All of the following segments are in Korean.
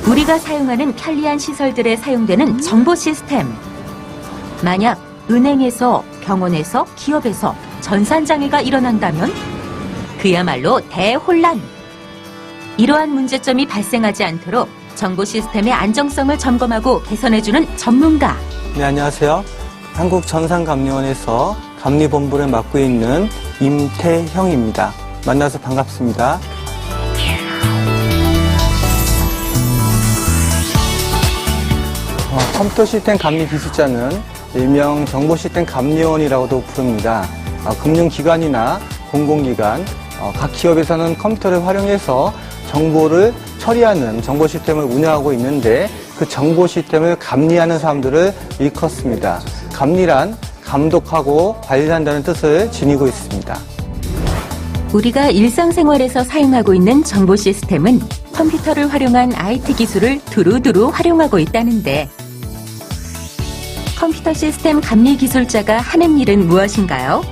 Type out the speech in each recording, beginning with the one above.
우리가 사용하는 편리한 시설들에 사용되는 정보 시스템. 만약 은행에서, 병원에서, 기업에서 전산장애가 일어난다면 그야말로 대혼란. 이러한 문제점이 발생하지 않도록 정보 시스템의 안정성을 점검하고 개선해주는 전문가. 네, 안녕하세요. 한국전산감리원에서 감리본부를 맡고 있는 임태형입니다. 만나서 반갑습니다. 컴퓨터 시스템 감리 기술자는 일명 정보 시스템 감리원이라고도 부릅니다. 금융기관이나 공공기관, 각 기업에서는 컴퓨터를 활용해서 정보를 처리하는 정보 시스템을 운영하고 있는데 그 정보 시스템을 감리하는 사람들을 일컫습니다. 감리란 감독하고 관리한다는 뜻을 지니고 있습니다. 우리가 일상생활에서 사용하고 있는 정보 시스템은 컴퓨터를 활용한 IT 기술을 두루두루 활용하고 있다는데 컴퓨터 시스템 감리 기술자가 하는 일은 무엇인가요?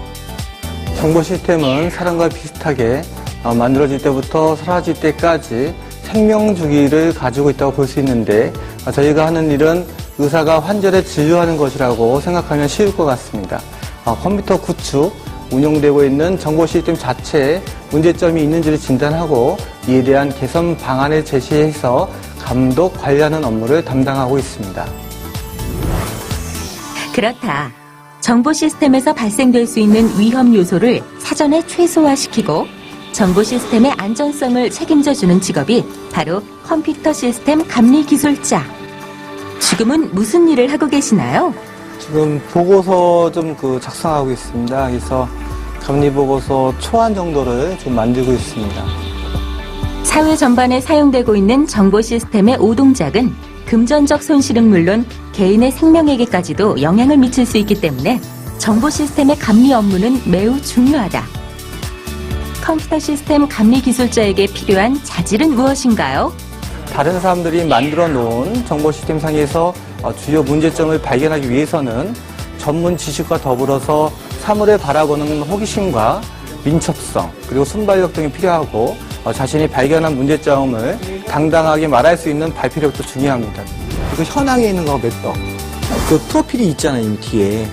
정보 시스템은 사람과 비슷하게 만들어질 때부터 사라질 때까지 생명 주기를 가지고 있다고 볼 수 있는데 저희가 하는 일은 의사가 환자를 진료하는 것이라고 생각하면 쉬울 것 같습니다. 컴퓨터 구축, 운영되고 있는 정보 시스템 자체에 문제점이 있는지를 진단하고 이에 대한 개선 방안을 제시해서 감독, 관리하는 업무를 담당하고 있습니다. 그렇다. 정보 시스템에서 발생될 수 있는 위험 요소를 사전에 최소화시키고 정보 시스템의 안전성을 책임져주는 직업이 바로 컴퓨터 시스템 감리 기술자. 지금은 무슨 일을 하고 계시나요? 지금 보고서 좀 작성하고 있습니다. 그래서 감리 보고서 초안 정도를 좀 만들고 있습니다. 사회 전반에 사용되고 있는 정보 시스템의 오동작은 금전적 손실은 물론 개인의 생명에게까지도 영향을 미칠 수 있기 때문에 정보 시스템의 감리 업무는 매우 중요하다. 컴퓨터 시스템 감리 기술자에게 필요한 자질은 무엇인가요? 다른 사람들이 만들어 놓은 정보 시스템 상에서 주요 문제점을 발견하기 위해서는 전문 지식과 더불어서 사물을 바라보는 호기심과 민첩성 그리고 순발력 등이 필요하고 자신이 발견한 문제점을 당당하게 말할 수 있는 발표력도 중요합니다. 그 현황에 있는 거 몇 더. 그 프로필이 있잖아요, 이미 뒤에.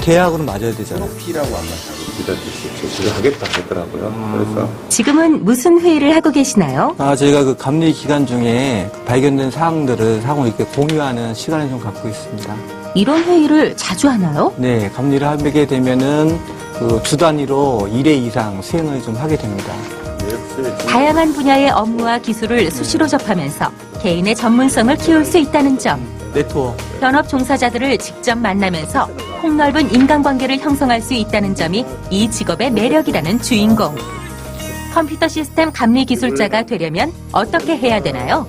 계약으로 맞아야 되잖아요. 프로필이라고 안 맞다고 기다리시 제가 하겠다 하더라고요. 그래서 지금은 무슨 회의를 하고 계시나요? 저희가 그 감리 기간 중에 발견된 사항들을 상호 이렇게 공유하는 시간을 좀 갖고 있습니다. 이런 회의를 자주 하나요? 네, 감리를 하게 되면은 주 단위로 1회 이상 수행을 좀 하게 됩니다. 다양한 분야의 업무와 기술을 수시로 접하면서 개인의 전문성을 키울 수 있다는 점. 네트워크. 현업 종사자들을 직접 만나면서 폭넓은 인간관계를 형성할 수 있다는 점이 이 직업의 매력이라는 주인공. 컴퓨터 시스템 감리 기술자가 되려면 어떻게 해야 되나요?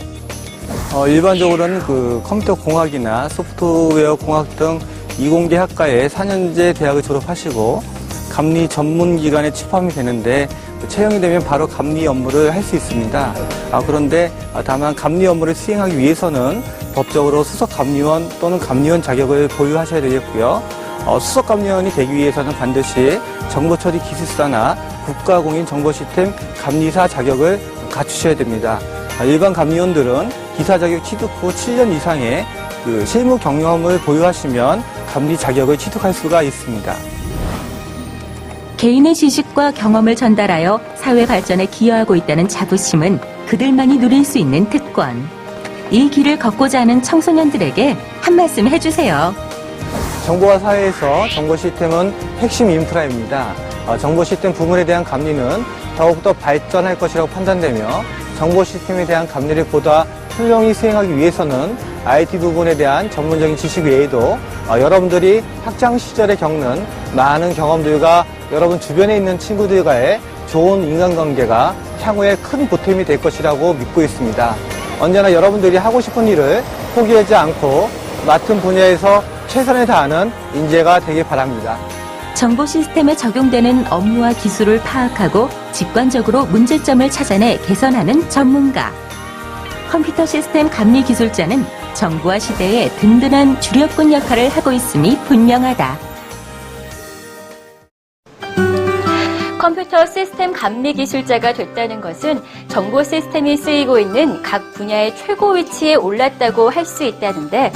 일반적으로는 컴퓨터 공학이나 소프트웨어 공학 등 이공계 학과에 4년제 대학을 졸업하시고 감리 전문 기관에 취업하면 되는데 채용이 되면 바로 감리 업무를 할 수 있습니다. 그런데 다만 감리 업무를 수행하기 위해서는 법적으로 수석 감리원 또는 감리원 자격을 보유하셔야 되겠고요. 수석 감리원이 되기 위해서는 반드시 정보처리 기술사나 국가공인 정보시스템 감리사 자격을 갖추셔야 됩니다. 일반 감리원들은 기사 자격 취득 후 7년 이상의 실무 경험을 보유하시면 감리 자격을 취득할 수가 있습니다. 개인의 지식과 경험을 전달하여 사회 발전에 기여하고 있다는 자부심은 그들만이 누릴 수 있는 특권. 이 길을 걷고자 하는 청소년들에게 한 말씀 해주세요. 정보화 사회에서 정보 시스템은 핵심 인프라입니다. 정보 시스템 부분에 대한 감리는 더욱더 발전할 것이라고 판단되며 정보 시스템에 대한 감리를 보다 훌륭히 수행하기 위해서는 IT 부분에 대한 전문적인 지식 외에도 여러분들이 학창 시절에 겪는 많은 경험들과 여러분 주변에 있는 친구들과의 좋은 인간관계가 향후에 큰 보탬이 될 것이라고 믿고 있습니다. 언제나 여러분들이 하고 싶은 일을 포기하지 않고 맡은 분야에서 최선을 다하는 인재가 되길 바랍니다. 정보 시스템에 적용되는 업무와 기술을 파악하고 직관적으로 문제점을 찾아내 개선하는 전문가. 컴퓨터 시스템 감리 기술자는 정부와 시대의 든든한 주력군 역할을 하고 있음이 분명하다. 컴퓨터 시스템 시스템 감리 기술자가 됐다는 것은 정보 시스템이 쓰이고 있는 각 분야의 최고 위치에 올랐다고 할 수 있다는데,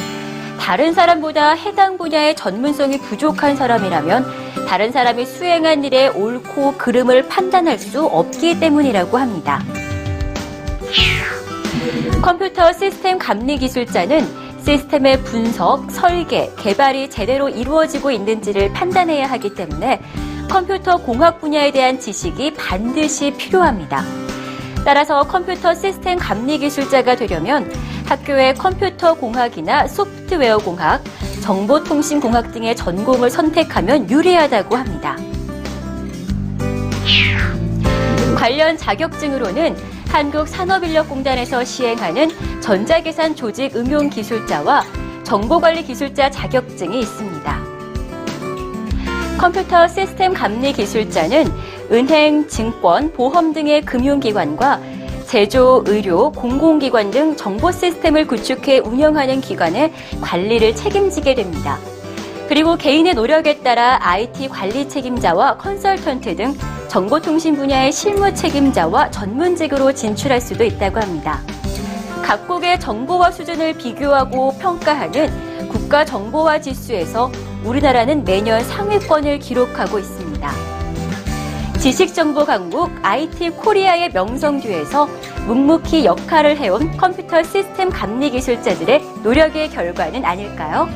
다른 사람보다 해당 분야의 전문성이 부족한 사람이라면 다른 사람이 수행한 일의 옳고 그름을 판단할 수 없기 때문이라고 합니다. 컴퓨터 시스템 감리 기술자는 시스템의 분석, 설계, 개발이 제대로 이루어지고 있는지를 판단해야 하기 때문에 컴퓨터 공학 분야에 대한 지식이 반드시 필요합니다. 따라서 컴퓨터 시스템 감리 기술자가 되려면 학교의 컴퓨터 공학이나 소프트웨어 공학, 정보통신 공학 등의 전공을 선택하면 유리하다고 합니다. 관련 자격증으로는 한국산업인력공단에서 시행하는 전자계산 조직 응용 기술자와 정보관리 기술자 자격증이 있습니다. 컴퓨터 시스템 감리 기술자는 은행, 증권, 보험 등의 금융기관과 제조, 의료, 공공기관 등 정보 시스템을 구축해 운영하는 기관의 관리를 책임지게 됩니다. 그리고 개인의 노력에 따라 IT 관리 책임자와 컨설턴트 등 정보통신 분야의 실무 책임자와 전문직으로 진출할 수도 있다고 합니다. 각국의 정보화 수준을 비교하고 평가하는 국가정보화 지수에서 우리나라는 매년 상위권을 기록하고 있습니다. 지식정보 강국 IT 코리아의 명성 뒤에서 묵묵히 역할을 해온 컴퓨터 시스템 감리 기술자들의 노력의 결과는 아닐까요?